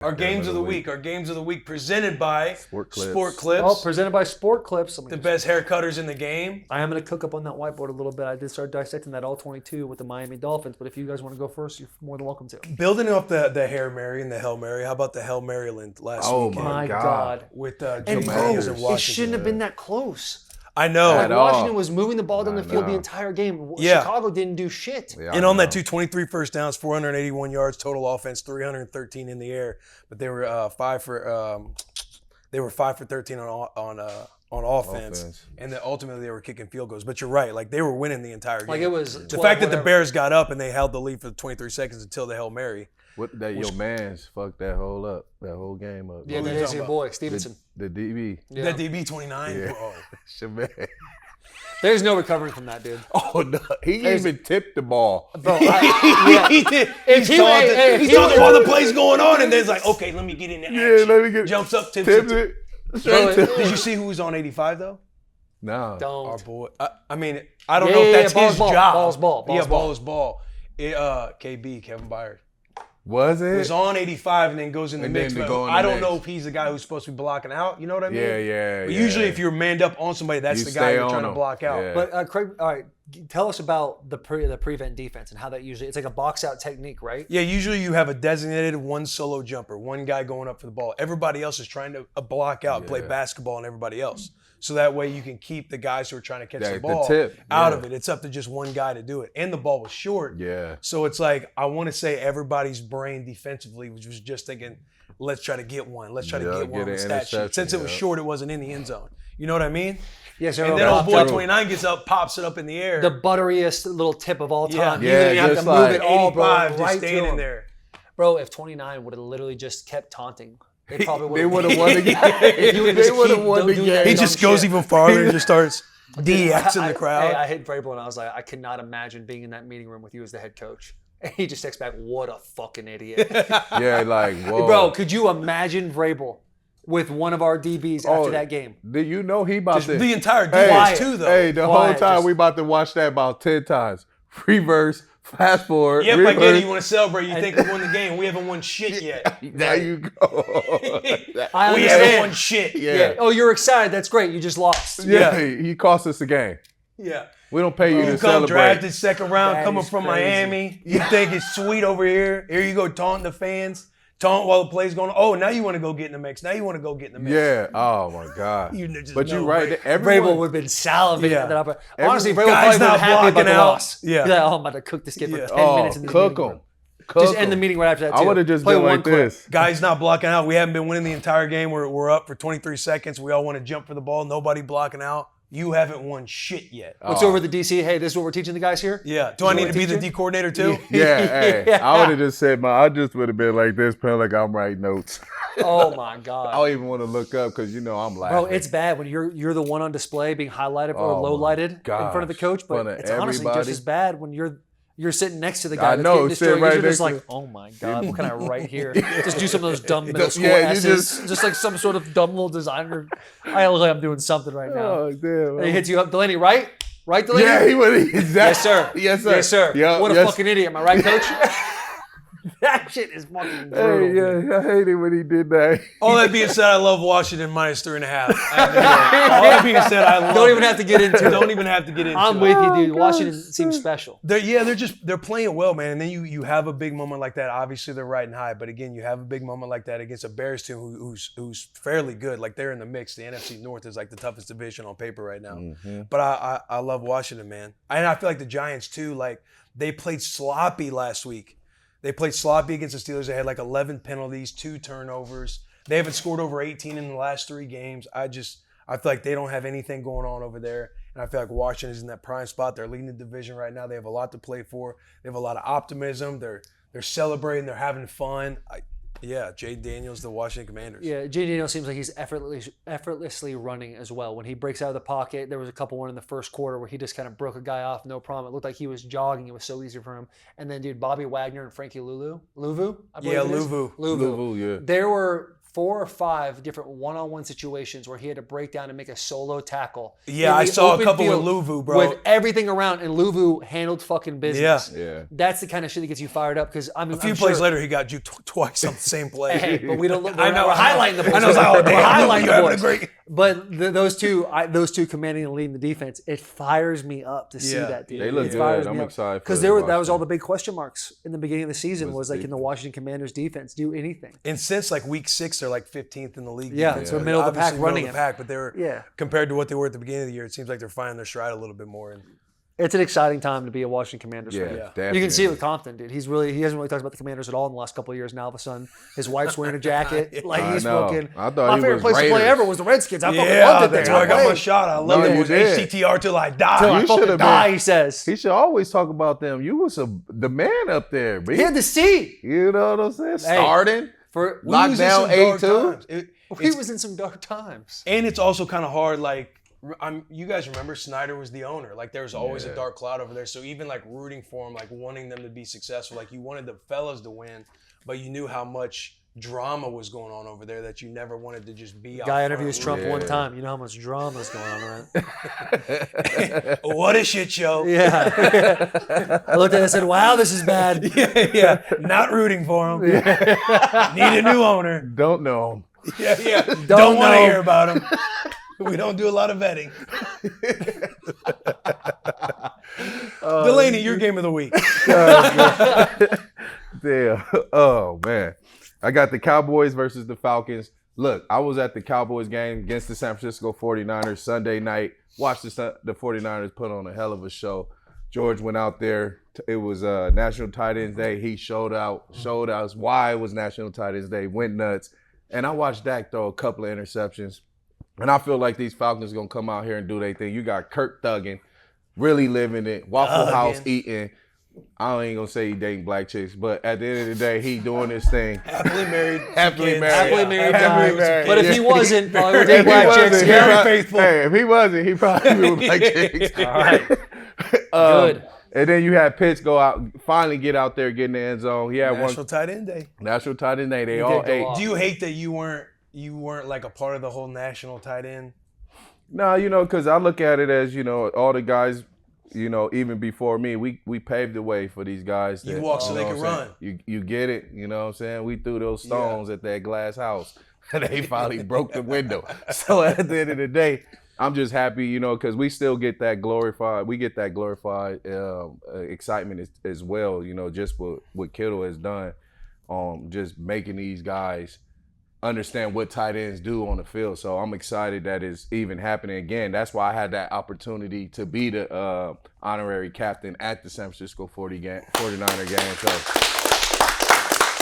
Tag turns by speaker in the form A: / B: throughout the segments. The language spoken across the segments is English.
A: Our games of the week. Our games of the week presented by Sport Clips.
B: Oh, presented by Sport Clips.
A: The best haircutters in the game.
B: I am going to cook up on that whiteboard a little bit. I did start dissecting that all 22 with the Miami Dolphins, but if you guys want to go first, you're more than welcome to.
A: Building off the Hail Mary and the Hail Mary, how about the Hail Maryland last weekend?
B: Oh, my God.
A: With Joe
B: and
A: Myers in Washington.
B: It shouldn't have been that close.
A: I know.
B: Washington was moving the ball down the field the entire game.
A: Yeah.
B: Chicago didn't do shit.
A: Yeah, and on that 23 first downs, 481 yards total offense, 313 in the air. But they were 5 for 13 on offense, and then ultimately they were kicking field goals. But you're right, like they were winning the entire game.
B: Like it was
A: the fact that the Bears got up and they held the lead for 23 seconds until the Hail Mary.
C: Your man's fucked that whole game up.
B: Yeah, that is your boy, Stevenson.
C: The DB.
A: Yeah. That DB 29.
C: Yeah.
A: Oh.
C: Shaman.
B: There's no recovering from that, dude.
C: Oh no, he even tipped the ball.
B: Bro,
A: he did. He's talking while the play's going on, and then it's like, okay, let me get in there.
C: Yeah, let me get.
A: Jumps up, tips
C: it.
A: Did you see who was on 85 though?
C: No.
B: Don't.
A: Our boy. I mean, I don't know if that's his job.
B: Ball's ball.
A: Ball is ball. KB, Kevin Byard.
C: Was it?
A: Was on 85 and then goes in the mix. I don't know
C: mix.
A: if he's the guy who's supposed to be blocking out. You know what I mean?
C: Yeah.
A: But usually if you're manned up on somebody, that's the guy you're trying to block out.
C: Yeah.
B: But Craig, all right, tell us about the prevent defense and how that usually, it's like a box out technique, right?
A: Yeah, usually you have a designated one solo jumper, one guy going up for the ball. Everybody else is trying to block out and play basketball and everybody else. So that way you can keep the guys who are trying to catch the ball out of it. It's up to just one guy to do it. And the ball was short.
C: Yeah.
A: So it's like, I want to say everybody's brain defensively was just thinking, let's try to get one. Let's try to get one on the stat sheet. Since it was short, it wasn't in the end zone. You know what I mean?
B: Yes,
A: and then old boy 29 gets up, pops it up in the air.
B: The butteriest little tip of all time.
C: Yeah,
B: you have to move it all, bro.
A: Right standing there.
B: Bro, if 29 would have literally just kept taunting, they probably
C: would have won the game. They would have won the game.
A: He just goes even farther and just starts DXing the crowd.
B: I hit Vrabel and I was like, I cannot imagine being in that meeting room with you as the head coach. And he just texts back, what a fucking idiot.
C: Yeah, like, whoa.
B: Bro, could you imagine Vrabel with one of our DBs after that game?
C: Do you know he about to...
A: The entire defense too, though.
C: Hey, the whole time we about to watch that about 10 times. Reverse, fast forward,
A: yep,
C: reverse.
A: I get it. You want to celebrate. You think we won the game. We haven't won shit yet.
C: There you go.
A: We haven't won shit.
C: Yeah.
B: Oh, you're excited. That's great. You just lost.
C: Yeah. He cost us the game.
A: Yeah.
C: We don't pay you to
A: come
C: celebrate.
A: Drafted second round,
B: That
A: coming from
B: crazy.
A: Miami. You think it's sweet over here. Here you go taunting the fans. Taunt while the play's going on. Oh, now you want to go get in the mix. Now you want to go get in the mix.
C: Yeah. Oh, my God.
A: But
C: you're right.
B: Vrabel would have been salivating at that opportunity. Honestly, Vrabel
A: guy's
B: probably would
A: not
B: have happy about
A: blocking
B: the
A: out.
B: loss.
A: Yeah.
B: Like, oh, I'm about to cook this kid for 10 minutes in the
C: cook
B: meeting
C: him.
B: room.
C: Cook
B: Just end
C: him.
B: the meeting right after that, too.
C: I would have just
B: Play
C: been
B: one
C: like
B: clip.
C: this.
A: Guys not blocking out. We haven't been winning the entire game. We're up for 23 seconds. We all want to jump for the ball. Nobody blocking out. You haven't won shit yet.
B: What's over the DC? Hey, this is what we're teaching the guys here?
A: Yeah. Do I need to be the D coordinator too?
C: Yeah. Hey, I would have just said, I just would have been like this, playing like I'm writing notes.
B: Oh, my God.
C: I don't even want to look up because, I'm laughing.
B: Bro, it's bad when you're the one on display being highlighted or low-lighted in front of the coach, but it's honestly just as bad when you're sitting next to the guy that's getting destroyed. You're just like, oh my God, what can I write here? Just do some of those dumb middle school S's. Just like some sort of dumb little designer. I look like I'm doing something right now.
C: Oh, damn.
B: And he hits you up. Delanie, right? Right, Delanie?
C: Yeah, he would. Exactly.
B: Yes, sir.
C: Yes, sir.
B: Yes, sir.
C: Yep,
B: What a fucking idiot. Am I right, coach? That shit is fucking brutal.
C: Hey, yeah, I hated when he did that.
A: All that being said, I love Washington minus 3.5. All that being said, I love
B: Don't even have to get into it.
A: Don't even have to get into it.
B: I'm with you, dude. Washington seems special.
A: They're playing well, man. And then you have a big moment like that. Obviously, they're riding high. But again, you have a big moment like that against a Bears team who's fairly good. Like they're in the mix. The NFC North is like the toughest division on paper right now. Mm-hmm. But I love Washington, man. And I feel like the Giants too. Like they played sloppy last week. They played sloppy against the Steelers. They had like 11 penalties, 2 turnovers. They haven't scored over 18 in the last 3 games. I feel like they don't have anything going on over there. And I feel like Washington is in that prime spot. They're leading the division right now. They have a lot to play for. They have a lot of optimism. They're celebrating. They're having fun. Jay Daniels, the Washington Commanders.
B: Yeah, Jay Daniels seems like he's effortlessly running as well. When he breaks out of the pocket, there was a couple in the first quarter where he just kind of broke a guy off, no problem. It looked like he was jogging. It was so easy for him. And then, dude, Bobby Wagner and Frankie Louvu, I believe it is.
A: Louvu.
C: Louvu, yeah.
B: There were 4 or 5 different one-on-one situations where he had to break down and make a solo tackle.
A: Yeah, I saw a couple with Luvu, bro.
B: With everything around, and Luvu handled fucking business.
C: Yeah.
B: That's the kind of shit that gets you fired up because
A: a few plays later, he got juked twice on the same play.
B: Hey, but we don't look.
A: I know.
B: We're highlighting the boys.
A: I know.
B: We're highlighting the boys.
A: Great.
B: But those two commanding and leading the defense, it fires me up to see that, dude.
C: They look good. I'm excited
B: because that was all the big question marks in the beginning of the season. Was like, can the Washington Commanders defense do anything?
A: And since like week 6, they're like 15th in the league.
B: Yeah, so middle of the pack running it.
A: But they were compared to what they were at the beginning of the year. It seems like they're finding their stride a little bit more. And
B: it's an exciting time to be a Washington Commanders fan.
C: Yeah,
B: you can see it with Compton, dude. He hasn't really talked about the Commanders at all in the last couple of years. Now, all of a sudden, his wife's wearing a jacket. Like he's fucking.
C: I thought
B: my
C: he
B: favorite
C: was
B: place to play ever was the Redskins. I fucking loved it there.
A: That's where I got my shot. I love it. It was HTTR till I die.
B: Till I fucking die, he says.
C: He should always talk about them. You was the man up there, B.
B: He had the seat.
C: You know what I'm saying? Starting
B: for
C: lockdown 8-2.
B: He was in some dark times.
A: And it's also kind of hard, like, you guys remember Snyder was the owner. Like, there was always a dark cloud over there. So even, like, rooting for him, like, wanting them to be successful, like, you wanted the fellas to win, but you knew how much drama was going on over there that you never wanted to just be out
B: Guy
A: front.
B: interviews Trump one time. You know how much drama is going on around.
A: What a shit show.
B: Yeah. I looked at it and said, wow, this is bad.
A: Yeah. Not rooting for him. Need a new owner.
C: Don't know him.
A: Yeah. Don't want to hear about him. We don't do a lot of vetting. Delanie, your game of the week.
C: Damn. Oh, man. I got the Cowboys versus the Falcons. Look, I was at the Cowboys game against the San Francisco 49ers Sunday night. Watched the 49ers put on a hell of a show. George went out there. It was National Tight Ends Day. He showed us why it was National Tight Ends Day. Went nuts. And I watched Dak throw a couple of interceptions. And I feel like these Falcons are going to come out here and do their thing. You got Kirk thugging, really living it, Waffle House eating. I ain't going to say he dating black chicks, but at the end of the day, he doing his thing.
A: Happily married.
B: Happily married. But if he wasn't, probably would date black chicks.
A: Very faithful.
C: Hey, if he wasn't, he probably would black chicks.
B: All right. Good.
C: And then you had Pitts finally get out there, get in the end zone. He had
A: National Tight End Day.
C: National Tight End Day. They all ate.
A: Do you hate that you weren't like a part of the whole national tight end?
C: No, because I look at it as, all the guys, even before me, we paved the way for these guys.
A: You walk so they can run.
C: You get it, you know what I'm saying? We threw those stones at that glass house, and they finally broke the window. So at the end of the day, I'm just happy, because we still get that glorified. We get that glorified excitement as well, just what Kittle has done, just making these guys understand what tight ends do on the field. So I'm excited that it's even happening again. That's why I had that opportunity to be the honorary captain at the San Francisco 49er game. So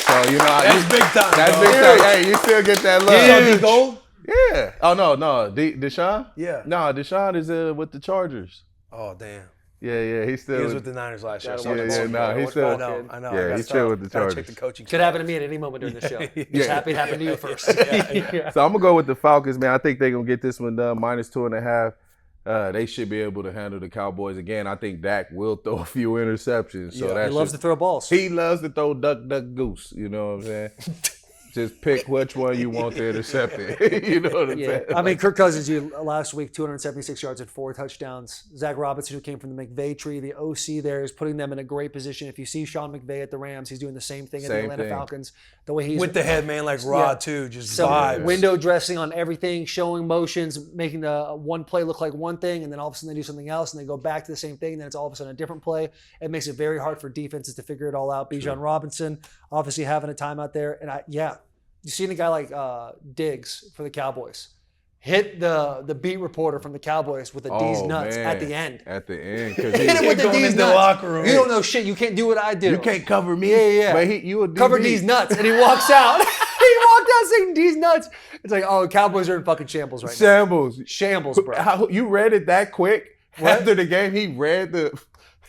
A: that's big time.
C: That's big time. Hey, you still get that love.
A: You saw gold?
C: Yeah. Oh no, Deshaun?
A: Yeah.
C: No, Deshaun is with the Chargers.
A: Oh damn.
C: Yeah, he's still.
A: He was with the Niners last year.
C: He's still.
A: I know.
C: Yeah, he's still with the Chargers.
A: Check the coaching.
B: Could happen to me at any moment during the show. Just happy it happened to you first.
C: So I'm gonna go with the Falcons, man. I think they're gonna get this one done. -2.5. They should be able to handle the Cowboys again. I think Dak will throw a few interceptions. So
B: he loves to throw balls.
C: He loves to throw duck, goose. You know what I'm saying? Just pick which one you want to intercept it. You know what I'm saying?
B: I mean, Kirk Cousins, last week, 276 yards and 4 touchdowns. Zach Robinson, who came from the McVay tree, the OC there, is putting them in a great position. If you see Sean McVay at the Rams, he's doing the same thing at the Atlanta Falcons. The way he's
A: with the head man like Rod too, just vibes.
B: Window dressing on everything, showing motions, making the one play look like one thing, and then all of a sudden they do something else, and they go back to the same thing, and then it's all of a sudden a different play. It makes it very hard for defenses to figure it all out. Bijan Robinson, obviously having a time out there, and you seen a guy like Diggs for the Cowboys hit the beat reporter from the Cowboys with the D's nuts at the end.
C: At the end.
B: Hit him with the D's nuts.
A: Locker room.
B: You don't know shit. You can't do what I do.
C: You can't cover me.
B: Yeah.
C: But you a DB.
B: Cover D's nuts. And he walks out. He walked out saying D's nuts. It's like, Cowboys are in fucking shambles right now. Shambles, bro.
C: You read it that quick? What? After the game, he read the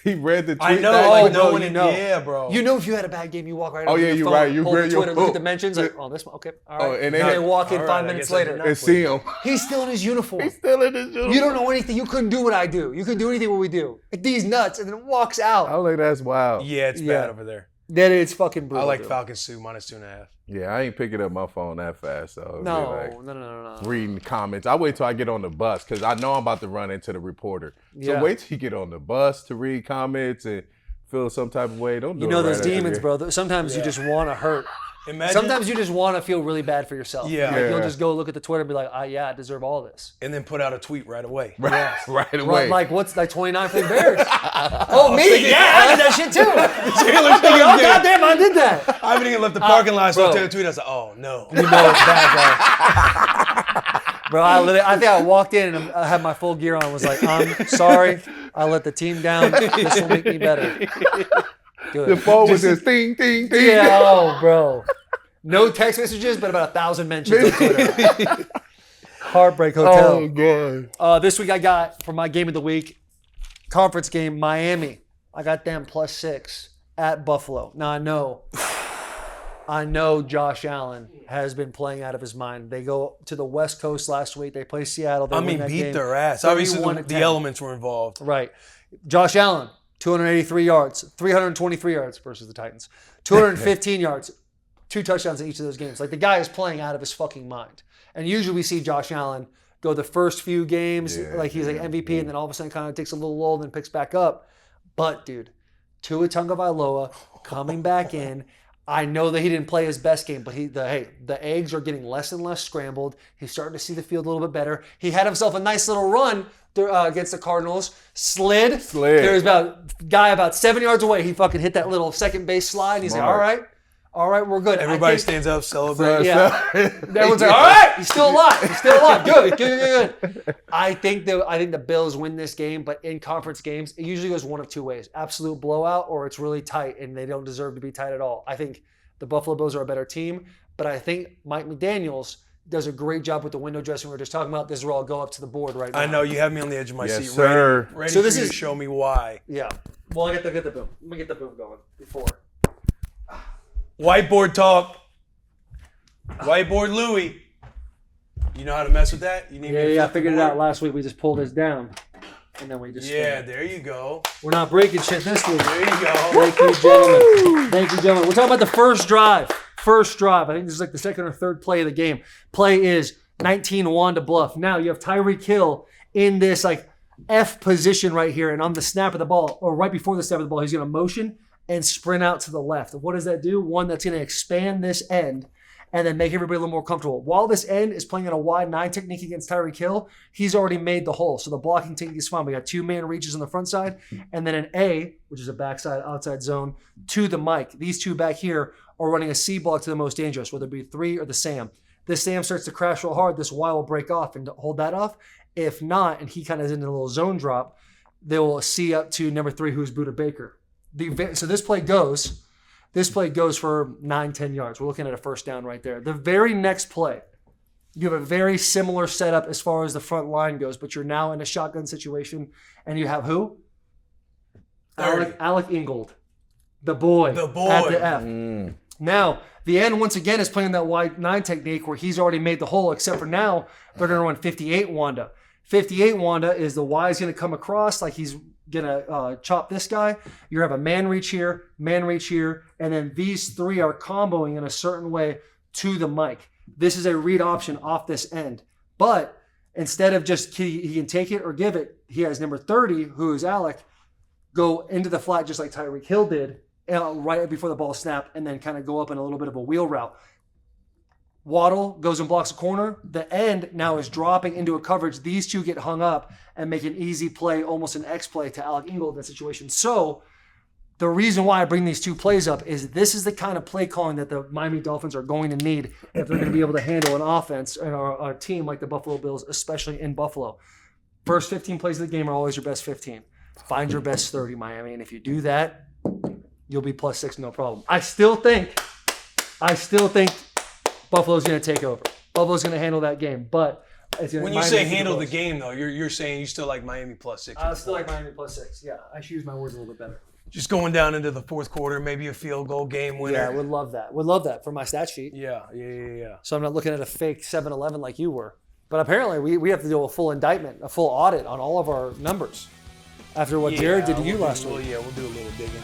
C: tweet.
A: I know. Yeah, bro.
B: You know if you had a bad game, you walk right over
C: your
B: your phone,
C: right. You
B: pull
C: grab
B: the
C: your
B: Twitter, look at the mentions, like, this one, okay, all right.
C: And
B: then they walk in 5 minutes later.
C: And see him.
B: He's still in his uniform.
C: He's still in his uniform.
B: You don't know anything. You couldn't do what I do. You couldn't do anything what we do. These nuts, and then walks out.
C: I think that's wild.
A: Yeah, it's bad over there.
B: That is fucking brutal.
A: I like
B: dude.
A: Falcons too, -2.5.
C: Yeah, I ain't picking up my phone that fast. So
B: No.
C: Reading the comments. I wait till I get on the bus because I know I'm about to run into the reporter. So wait till you get on the bus to read comments and feel some type of way. Don't do it.
B: Those demons, bro. Sometimes you just want to hurt. Sometimes you just want to feel really bad for yourself.
A: Yeah.
B: Like you'll just go look at the Twitter and be like, I deserve all this.
A: And then put out a tweet right away.
C: Right away.
B: Like, what's like 29 for the Bears? Oh, me? Yeah, I did that shit too. Oh, goddamn, I did that.
A: I haven't even left the parking lot, so I took a tweet. I was like, oh, no.
B: You know it's bad, bro. Bro, I think I walked in and I had my full gear on and was like, I'm sorry. I let the team down. This will make me better. Good.
C: The phone was just ding, ding, ding.
B: Yeah, oh, bro. No text messages, but about 1,000 mentions on Twitter. Heartbreak Hotel.
C: Oh, God.
B: This week I got, for my game of the week, conference game, Miami. I got them +6 at Buffalo. Now, I know Josh Allen has been playing out of his mind. They go to the West Coast last week. They play Seattle. They
A: beat their ass. Obviously, the elements were involved.
B: Right. Josh Allen, 283 yards, 323 yards versus the Titans. 215 yards, 2 touchdowns in each of those games. Like, the guy is playing out of his fucking mind. And usually we see Josh Allen go the first few games, like he's like MVP, and then all of a sudden kind of takes a little lull and then picks back up. But, dude, Tua Tagovailoa coming back in. I know that he didn't play his best game, but the eggs are getting less and less scrambled. He's starting to see the field a little bit better. He had himself a nice little run against the Cardinals. Slid. There was about 7 yards away. He fucking hit that little second base slide. And he's like, all right, we're good.
A: Everybody stands up, celebrates.
B: Yeah. Everyone's like, all right, he's still alive. Good. I think the Bills win this game, but in conference games, it usually goes one of two ways. Absolute blowout, or it's really tight, and they don't deserve to be tight at all. I think the Buffalo Bills are a better team, but I think Mike McDaniels does a great job with the window dressing we were just talking about. This is where I'll go up to the board right now.
A: I know, you have me on the edge of my seat.
C: Sir.
A: Ready so this is to show me why.
B: Yeah. Well, I get the boom. Let me get the boom going before.
A: Whiteboard talk. Whiteboard Louie. You know how to mess with that? You need
B: I figured it out last week. We just pulled this down. And then we just
A: there you go.
B: We're not breaking shit this week.
A: There you go.
B: Thank you, gentlemen. We're talking about the first drive. I think this is like the second or third play of the game. Play is 19-1 to Bluff. Now you have Tyreek Hill in this like F position right here, and on the snap of the ball, or right before the snap of the ball, he's going to motion and sprint out to the left. What does that do? One, that's going to expand this end and then make everybody a little more comfortable. While this end is playing on a wide 9 technique against Tyreek Hill, he's already made the hole. So the blocking technique is fine. We got 2-man reaches on the front side and then an A, which is a backside outside zone, to the Mike. These two back here are running a C block to the most dangerous, whether it be 3 or the Sam. This Sam starts to crash real hard. This Y will break off and hold that off. If not, and he kind of is in a little zone drop, they will C up to number 3, who's Buda Baker. So this play goes for 9-10 yards. We're looking at a first down right there. The very next play, you have a very similar setup as far as the front line goes, but you're now in a shotgun situation, and you have who? Alec Ingold, the boy at the F. Now, the end, once again, is playing that wide 9 technique where he's already made the hole, except for now they're going to run 58 Wanda. 58 Wanda is the Y is going to come across like he's going to chop this guy. You have a man reach here, and then these 3 are comboing in a certain way to the Mike. This is a read option off this end. But instead of just he can take it or give it, he has number 30, who is Alec, go into the flat just like Tyreek Hill did right before the ball snapped, and then kind of go up in a little bit of a wheel route. Waddle goes and blocks a corner. The end now is dropping into a coverage. These two get hung up and make an easy play, almost an X play to Alec Ingold in that situation. So the reason why I bring these two plays up is this is the kind of play calling that the Miami Dolphins are going to need if they're going to be able to handle an offense and a team like the Buffalo Bills, especially in Buffalo. First 15 plays of the game are always your best 15. Find your best 30, Miami. And if you do that, you'll be +6, no problem. I still think Buffalo's going to take over. Buffalo's going to handle that game, but
A: when you say handle the game, though, you're saying you still like Miami +6.
B: I still like Miami +6. Yeah, I should use my words a little bit better.
A: Just going down into the fourth quarter, maybe a field goal game winner.
B: Yeah, would love that. Would love that for my stat sheet.
A: Yeah.
B: So I'm not looking at a fake 7-11 like you were. But apparently we have to do a full indictment, a full audit on all of our numbers after what Jared did to you last week.
A: We'll do a little digging.